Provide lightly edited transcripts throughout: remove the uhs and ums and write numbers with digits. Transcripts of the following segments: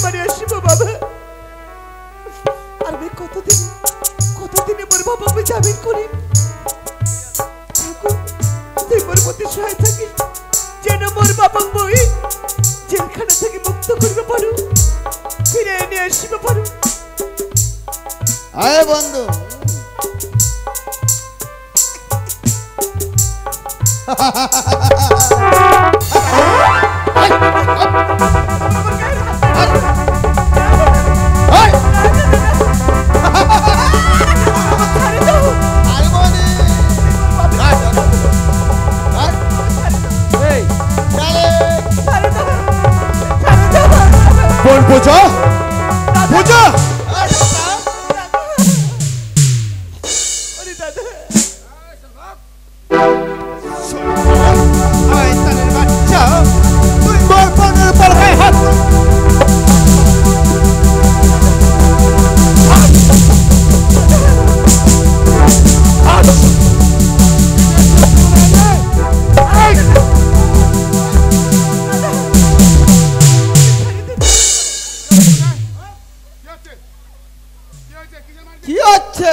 বাড়ি আসিব বাবা। আর আমি কতদিনে মোর বাবা আমি জামিন করি। তুই মোর প্রতি সহায় থাকিস যেন মোর বাবা বই জেলখানা থেকে মুক্ত করবে পারো, ফিরে এনে আসিব পারো। আয় বন্ধু। পূজা পূজা বাচ্চা তুই মোর বোনের উপর হাত কি হচ্ছে?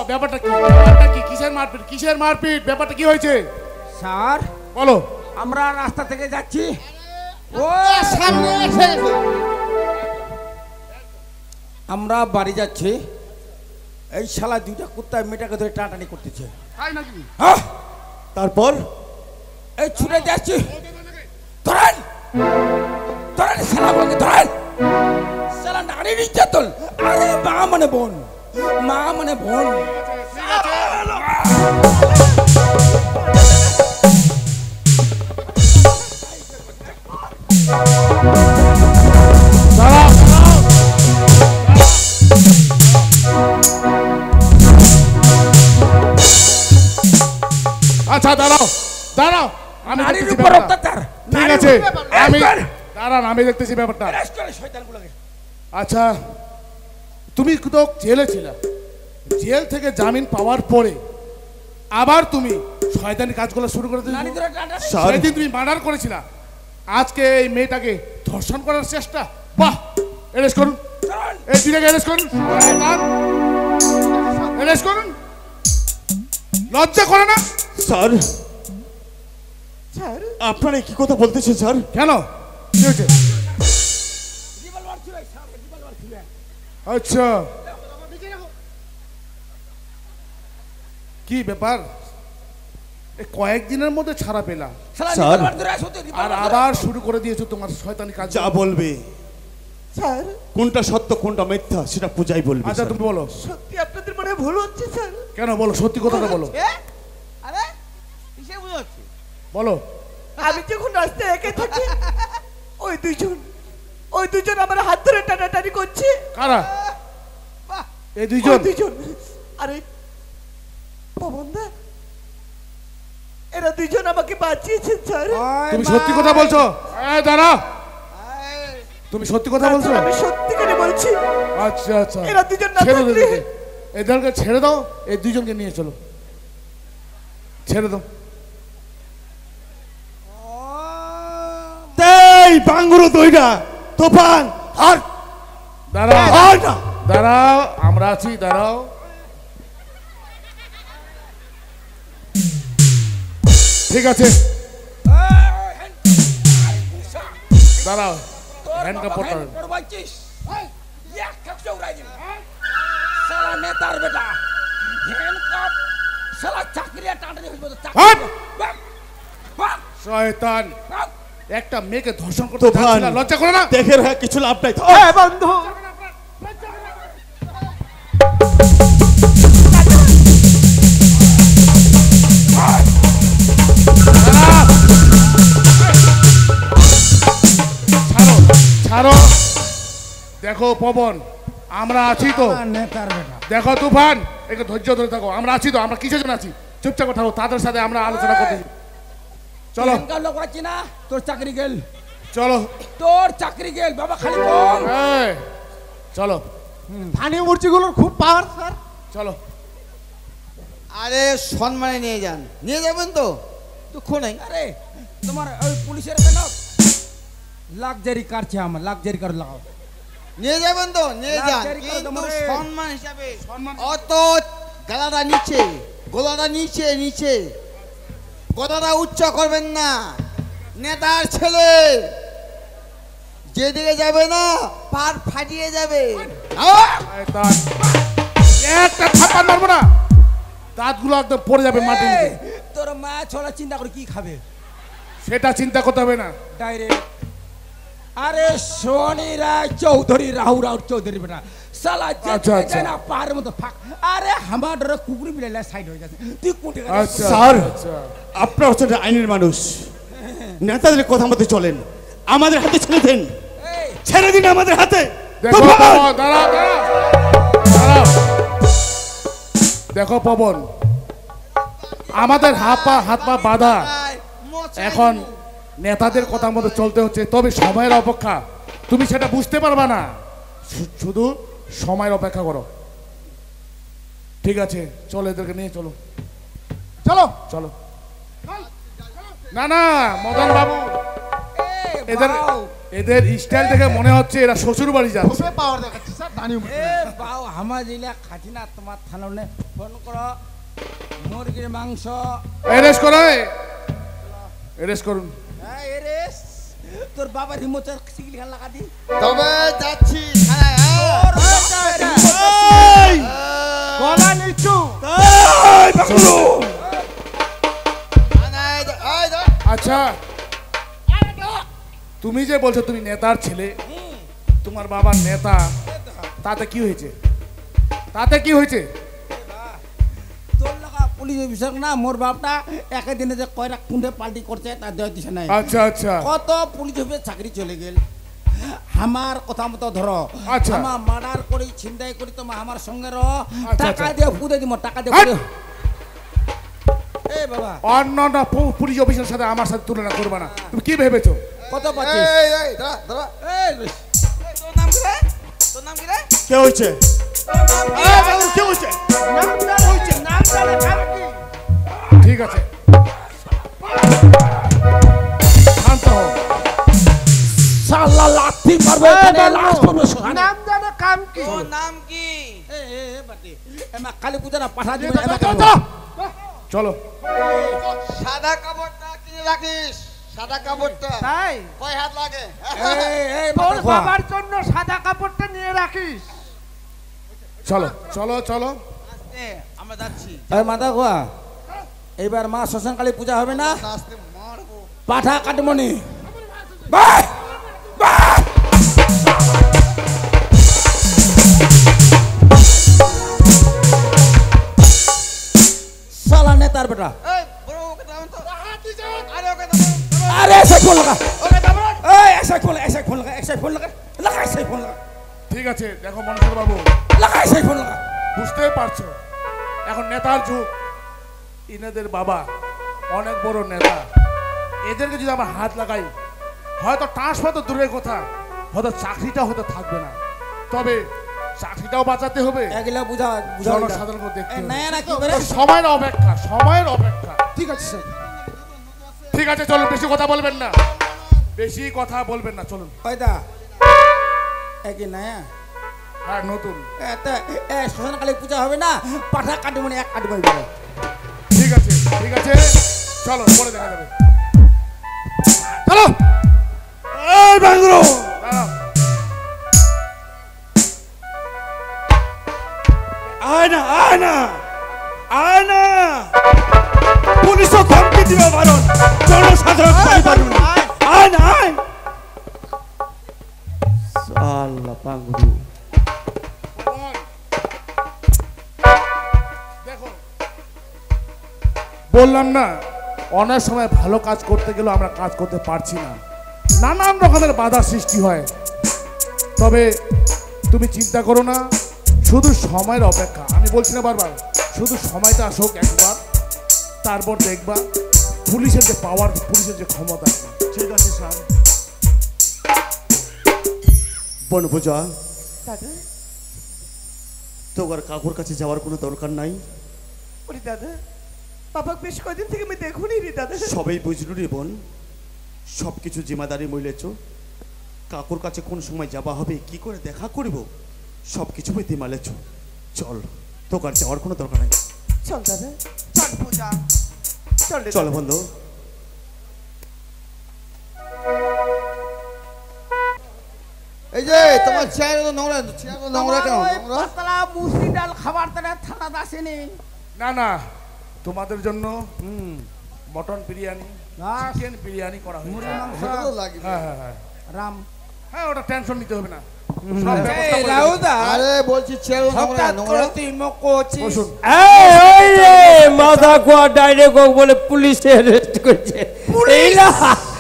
ব্যাপারটা কি? কিসের মারপিট? ব্যাপারটা কি হয়েছে স্যার? বলো। আমরা রাস্তা থেকে যাচ্ছি, ও সামনে আমরা বাড়ি যাচ্ছি, এই শালা দুইটা কুত্তা মেয়েটাকে ধরে টানাটানি করতেছে। তারপর এই ছুটে যাচ্ছি, ধরেন ধরেন শালাগুলোকে ধরেন। শালা নারী নির্যাতন। আরে মা মানে বোন, মা মানে বোন। আচ্ছা দাঁড়াও দাঁড়াও, আমি দেখতেছি ব্যাপারটা। ঠিক আছে দাঁড়ান, আমি দেখতেছি ব্যাপারটা। আচ্ছা তুমি তো জেলে ছিলা, জেল থেকে জামিন পাওয়ার পরে আবার তুমি শয়তানি কাজগুলো শুরু করে দিলে। সেদিন তুমি মার্ডার করেছিলা, আজকে এই মেয়েটাকে ধর্ষণ করার চেষ্টা। বাহ, অ্যারেস্ট করুন, এই দুইটাকে অ্যারেস্ট করুন, অ্যারেস্ট করুন। লজ্জা করে না? স্যার আপনারা কি কথা বলতেছেন স্যার? কেন কি হয়েছে? আচ্ছা কি ব্যাপার? কয়েকদিনের মধ্যে ছাড়া পেলাম স্যার, আর আবার শুরু করে দিয়েছো তোমার শয়তানি কাজ। যা বলবে স্যার, কোনটা সত্য কোনটা মিথ্যা সেটা পূজাই বলবে। আচ্ছা তুমি বলো। সত্যি আপনাদের মনে ভুল হচ্ছে স্যার। কেন বলো, সত্যি কথাটা বলো। আরে কিসে ভুল হচ্ছে বলো। আমি যখন রাস্তায় একা থাকি, ওই দুজন আমার হাত ধরে টানাটানি করছে। কারা? এই দুইজন। আরে পবনদা, এরা দুইজন আমাকে বাঁচিয়েছেন স্যার। তুমি সত্যি কথা বলছো? দাঁড়া, তুমি সত্যি কথা বলছো? আমি সত্যি করে বলছি। আচ্ছা আচ্ছা, এরা দুজন না থাকলে এদেরকে ছেড়ে দাও, এই দুইজনকে নিয়ে চলো, ছেড়ে দাও। এই বাঙ্গুরো দইটা তুফান আর দাঁড়াও দাঁড়াও, আমরা আছি, দাঁড়াও। ঠিক আছে দাঁড়াও, হ্যান্ডকাপ পড়তে হবে। নেতার বেটা হ্যান্ডকাপ, শালা চাকরিয়া টাটানি হইব তো। শয়তান, একটা মেয়েকে ধর্ষণ করতে যাচ্ছিল, লজ্জা করে না? দেখে রে কিছু লাভ নাই। বন্ধু ছাড়ো। দেখো পবন, আমরা আছি তো। দেখো তুফান, একটু ধৈর্য ধরে থাকো, আমরা আছি তো। আমরা কিসের জন্য আছি? চুপচাপ থাকো, তাদের সাথে আমরা আলোচনা করতেছি। চলো। লোক আছি না, তোর চাকরি গেল। চলো, তোর চাকরি গেল বাবা, খালি বল। চলো স্থানীয় মূর্তিগুলোর খুব পাওয়ার স্যার। চলো। আরে সম্মানে নিয়ে যান, নিয়ে যাবেন তো, দুঃখ নেই। আরে তোমার ওই পুলিশের কেন লাক্সারি কার চাই, আমার লাক্সারি কার লাগাও। নিয়ে যাবেন তো, নিয়ে যান, লাক্সারি কার কিন্তু তোমার সম্মান হিসাবে। অত গলাটা নিচে, গলাটা নিচে নিচে, গলাটা উচ্চ করবেন না। নেতার ছেলে যেদিকে যাবে না পার ফাটিয়ে যাবে। একটা থাপ্পড় মারবো না, দাঁতগুলো একদম পড়ে যাবে মাটি। তোর মা ছোলা চিন্তা করে কি খাবে সেটা চিন্তা করতে হবে না, ডাইরেক্ট। আরে শনি রায় চৌধুরী, রাহু চৌধুরী বেটা সালা যেতে না পাহাড়ের মতো ফাঁক। আরে আমার ডরে কুকুরি মিলে সাইড হয়ে যাচ্ছে, তুই কোটে স্যার আপনারা হচ্ছেন আইনের মানুষ, নেতাদের কথা মতো চলেন, আমাদের হাতে ছেড়ে দেন, ছেড়ে দিন আমাদের হাতে। দেখো দাঁড়াও, দেখো পবন, আমাদের হাত পা বাঁধা, এখন নেতাদের কথা মতো চলতে হচ্ছে, তবে সময়ের অপেক্ষা, তুমি সেটা বুঝতে পারবা না, শুধু সময়ের অপেক্ষা করো। ঠিক আছে, চলো, এদেরকে নিয়ে চলো, চলো চলো। না না মদন বাবু, এদের স্টাইল দেখে মনে হচ্ছে এরা শ্বশুর বাড়ি যাচ্ছে। পাওয়ার দেখাচ্ছি স্যার, বাউ আমার জিলা খাচ্ছি না, তোমার থানায় ফোন করো, মুরগির মাংস এরেস্ট করো, এরেস্ট করুন। তোর বাবার রিমোটের সিগলি খান লাগা দি, তবে যাচ্ছি গলা নিচু। আচ্ছা, তুমি যে বলছো তুমি নেতার ছেলে, তোমার বাবার নেতা, তাতে কি হয়েছে? তাতে কি হয়েছে? তোর লাগা পুলিশ অফিসার না, মোর বাপটা একই দিনে যে কয়টা কুন্ডে পাল্টি করছে তার দেওয়া দিছে নাই। আচ্ছা আচ্ছা, কত পুলিশ অফিসার চাকরি চলে গেল। আমার কথা মতো ধরো, আচ্ছা, আমার মার্ডার করি, ছিনতাই করি, তোমার আমার সঙ্গে আচ্ছা, টাকা আচ্ছা। দিয়ে ফুদে দিব, টাকা দিয়ে হাট! এ বাবা, অন্য পুলিশ অফিসারের সাথে আমার সাথে তুলনা করবে না। তুমি কি ভেবেছো? কত পাচ্ছিস? তোর নাম কি রে? তোর নাম কি রে? কে হয়েছে? কে হয়েছে? ঠিক আছে, শান্ত হও। শালা লাথি মারবে, এখানে লাশ করবে। নাম জানে কাম কি? তোর নাম কি? কালী পূজা না পাঠা দিবে। চলো, সাদা কাপড়টা কিনে রাখিস, সাদা কাপড়টা। তাই কয় হাত লাগে? তোর বাবার জন্য সাদা কাপড়টা নিয়ে রাখিস। চলো চলো চলো, আস্তে, আমরা যাচ্ছি। মাথা খোয়া, এইবার মা শ্মশান কালী পূজা হবে না, আস্তে মারবো। পাঠা কাটমনি। সালা নেতার বেটা, এই বড় ওকে দাও তো। আরে ওকে দাও। আরে এসে ফোন লাগা, ওকে দাও। এই এসে ফোন লাগা, এসে ফোন লাগা, এসে ফোন লাগা, লাগা এসে ফোন লাগা, ঠিক আছে। দেখো মনসুর বাবু, লাগা এসে ফোন লাগা। বুঝতে পারছো এখন নেতার যুগ, ইনাদের বাবা অনেক বড় নেতা, এদেরকে যদি আমার হাত লাগাই, হয়তো ট্রান্সফার তো দূরের কথা, হয়তো চাকরিটা হয়তো থাকবে না, তবে চাকরিটাও বাঁচাতে হবে, এগুলা বুঝা বুঝা জনসাধারণকে দেখতে হবে। না না কি করে সময়ের অপেক্ষা, সময়ের অপেক্ষা। ঠিক আছে স্যার, ঠিক আছে, চলুন, বেশি কথা বলবেন না, বেশি কথা বলবেন না, চলুন। কয়দা একই না হ্যাঁ, নতুন। শ্মশান কালী পূজা হবে না, পাঠা কাটমনি এক কাটমনি। ঠিক আছে, ঠিক আছে, চলো, পরে দেখা যাবে। চলো, এই বাংলো দাঁড়াও। আয় না, আয় না, আয় না, পুলিশও ধমকি দিবে বারণ, জনসাধারণ পারুন। আয় না, আয়। আল্লাহ পাঙ্গু, দেখো, বললাম না, অনেক সময় ভালো কাজ করতে গেলেও আমরা কাজ করতে পারছি না, নানান রকমের বাধা সৃষ্টি হয়, তবে তুমি চিন্তা করো না, শুধু সময়ের অপেক্ষা। আমি বলছি না বারবার, শুধু সময়টা আসুক একবার, তারপর দেখবা পুলিশের যে পাওয়ার, পুলিশের যে ক্ষমতা। ঠিক আছে স্যার। বনপূজা, তোর কাকুর কাছে যাওয়ার কোনো দরকার নাই। ওরে দাদা, বাবা বেশ কদিন থেকে আমি দেখুনি রে দাদা। সবাই বুঝলু রে বোন, সব কিছু জিম্মাদারি মইলেছ। কাকুর কাছে কোন সময় যাবা হবে, কি করে দেখা করব, সব কিছু পেতে মালেছ। চল, তোর যাওয়ার কোনো দরকার নাই। চল দাদা, চল পূজা, চল রে চল দাদা। বন্ধু। এই যে তোমার চেয়ার নোংরা, চেয়ার নোংরা কেন? নোংরা? পাতলা মুসি ডাল খাবার তারা থানা আসেনি। না না, তোমাদের জন্য মটন বিরিয়ানি, চিকেন বিরিয়ানি করা হয়েছে। সেটা তো লাগবে। হ্যাঁ হ্যাঁ হ্যাঁ রাম হ্যাঁ, ওটা টেনশন নিতে হবে না, সব ব্যবস্থা করে দেব। রাউদা আরে বলছি চেয়ার নোংরা, নোংরা। তুই মকোচি বসুন। এই রে মাথা কোয়া ডাইরেক্ট বলে পুলিশে অ্যারেস্ট করছে। এইলা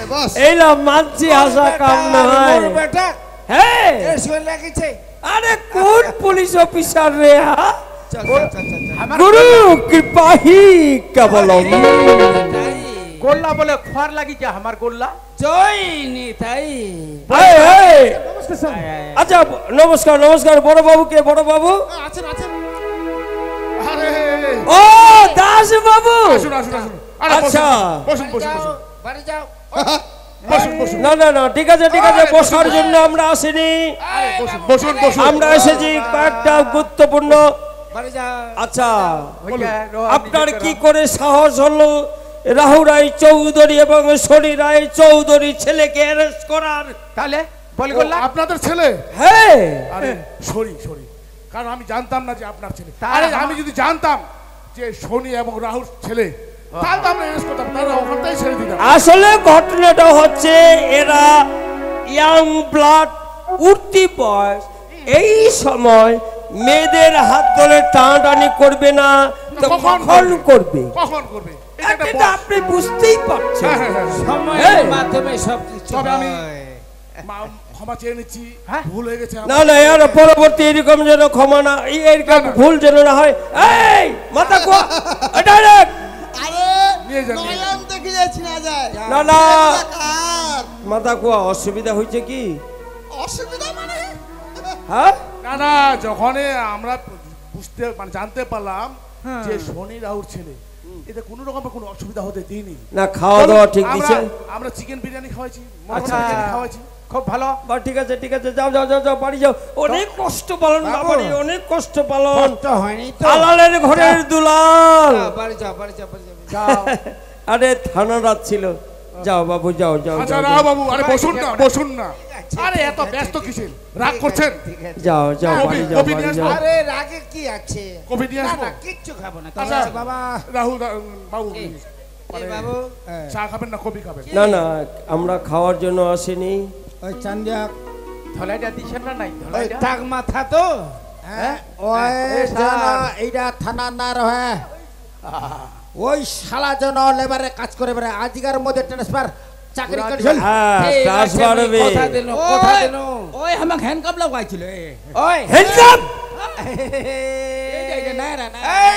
এই বস। এইলা মানছি আশা কাম নয়। বেটা হ্যাঁ, এর সই লাগিছে। আরে কোন পুলিশ অফিসার রে? হ্যাঁ? চল চল চল চল। গুরু কৃপা হি কেবলম। গোল্লা বলে খোয়ার লাগিছে আমার গোল্লা। জয় নি তাই এই, এই। আচ্ছা নমস্কার নমস্কার, বড় বাবুকে, বড় বাবু। আছেন আছেন। আরে ও দাস বাবু। আসুন আসুন আসুন। আরে আচ্ছা। বসুন বসুন বসুন বসুন বাড়ি যাও। বসুন বসুন না না না, ঠিক আছে ঠিক আছে, বসার জন্য আমরা আসিনি, বসুন বসুন বসুন। আমরা এসেছি কয়েকটা গুরুত্বপূর্ণ। বাড়ি যাও। আচ্ছা, আপনার কি করে সাহস হলো রাহু রায় চৌধুরী এবং শনি রায় চৌধুরী ছেলেকে অ্যারেস্ট করার? তাহলে বলি ও, গোল্লা। আপনাদের ছেলে? হ্যাঁ, আরে সরি সরি, কারণ আমি জানতাম না যে আপনার ছেলে। তার আরে আমার- আমি যদি জানতাম যে শনি এবং রাহুর ছেলে, তাহলে তো আমরা অ্যারেস্ট করতাম, তাহলে ওখানটাই ছেড়ে দিতাম। আসলে ঘটনাটা হচ্ছে এরা ইয়াং ব্লাড, উঠতি বয়স, এই সময় মেয়েদের হাত ধরে টানাটানি করবে না তো কখন কখন করবে? কখন করবে? এটা একটা এটা বয়স। আপনি বুঝতেই পারছেন। হ্যাঁ, হ্যাঁ, হ্যাঁ। সময়ের মাধ্যমে সবকিছু তবে আমি হয়। ক্ষমা চেয়ে নিচ্ছি, হ্যাঁ? ভুল হয়ে গেছে আমার। না না, এর পরবর্তী এরকম যেন ক্ষমা না, এরকম না, না। ভুল যেন না হয়। এই মাথা কোয়া ডাইরেক্ট। আরে নিয়ে যান, নিয়ে যান। নয়ন দেখে যাচ্ছি না যায়। না না, কার মাথা কোয়া অসুবিধা হয়েছে কি? অসুবিধা মানে? হ্যাঁ, না না, যখন আমরা বুঝতে মানে জানতে পারলাম যে শনি রাহুর ছেলে, এতে কোনো রকম কোনো অসুবিধা হতে দিইনি। না খাওয়া দাওয়া ঠিক আমরা- দিছে? আমরা চিকেন বিরিয়ানি খাওয়াইছি, মটন আচ্ছা। বিরিয়ানি খাওয়াইছি। খুব ভালো। বা ঠিক আছে ঠিক আছে, যাও যাও যাও যাও, বাড়ি যাও। অনেক কষ্ট পালন বাবারি, অনেক কষ্ট পালন। কষ্ট হয়নি তো। আলালের ঘরের দুলাল। যাও, বাড়ি যাও, বাড়ি যাও, বাড়ি যাও। যাও। আরে থানা রাত ছিল, যাও বাবু যাও যাও আচ্ছা যাও, রাও যাও বাবু, আরে বসুন না বসুন না। আরে এত ব্যস্ত কিসের, রাগ করছেন? যাও যাও, কবি- বাড়ি যাও কবি বাড়ি নিয়ে যাও। আসবো? আরে রাগে কি আছে? কফি নিয়ে না আসবো? না কিচ্ছু খাবো না। আচ্ছা তুমি বাবা রাহুল বাবু, এই মানে বাবু চা খাবেন না কফি খাবেন? না না, আমরা খাওয়ার জন্য আসিনি। ওই চান্দিয়া ধলাইটা দিছেন না নাই? ওই ধলাইটা টাক মাথা তো হ্যাঁ ওই এই যেন স্যার। এইটা থানা না রহে ওই শালা যেন লেবারে কাজ করে বেড়ে আজিকার মধ্যে ট্রান্সফার চাকরি পুরা করেছিল হ্যাঁ, ঠিক আছে, ট্রান্সফার আমি হবে। কথা দিল কথা দিল ওই আমাক হ্যান্ডকাপ লাগাইছিল ওই হ্যান্ডকাপ।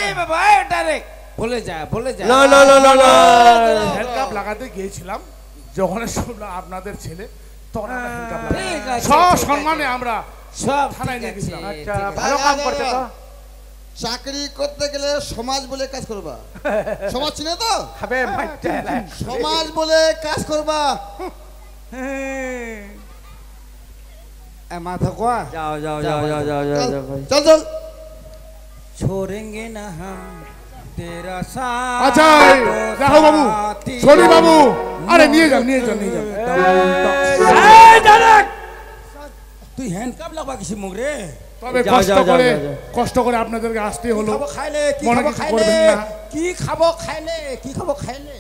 এই বাবা এটা রে ভুলে যা না না না না না, হ্যান্ডকাপ লাগাতে গিয়েছিলাম, যখন শুনলাম আপনাদের ছেলে, তখন আমরা হ্যান্ডকাপ ঠিক লাগাই। আছে, সসম্মানে আমরা সব থানায় ঠিক নিয়ে আছে, গেছিলাম। আচ্ছা, ঠিক আছে। ভালো কাম করতে তো। চাকরি করতে গেলে সমাজ বলে কাজ করবা। সমাজ চিনে তো? খাবে মাইটা এলাই। সমাজ বলে কাজ করবা। এ মাথা কোয়া যাও যাও যাও যাও যাও যাও চল যাও ভাই। চল চল। छोड़ेंगे ना हम तेरा আচ্ছা साथ রাহুল বাবু, শনি বাবু, আরে নিয়ে যান নিয়ে যান নিয়ে যান। এই ডাইরেক্ট। তুই হ্যান্ডকাপ লাগবা কিছু মুখ রে তবে যাও, কষ্ট যাও, যাও, করে যাও, যাও। কষ্ট করে আপনাদেরকে আসতে হলো, খাবো খাইলে কি মনে খাবো কিছু খাইলে করবেন না। কি খাবো খাইলে কি খাবো খাইলে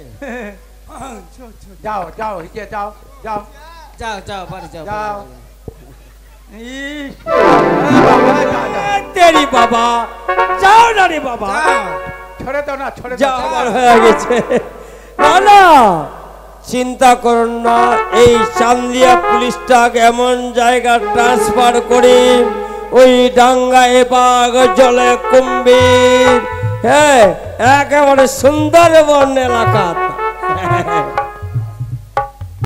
যাও যাও হিকে যাও যাও যাও যাও বাড়ি যাও যাও। ইস, তেরি বাবা, যাও না রে বাবা, ছড়ে দাও না, ছড়ে যাও, দাও। আমার হয়ে গেছে। না না, চিন্তা করুন না, এই চান্দিয়া পুলিশটা এমন জায়গা ট্রান্সফার করে ওই ডাঙ্গায় বাঘ জলে কুম্ভীর, হ্যাঁ একেবারে সুন্দরবন এলাকা।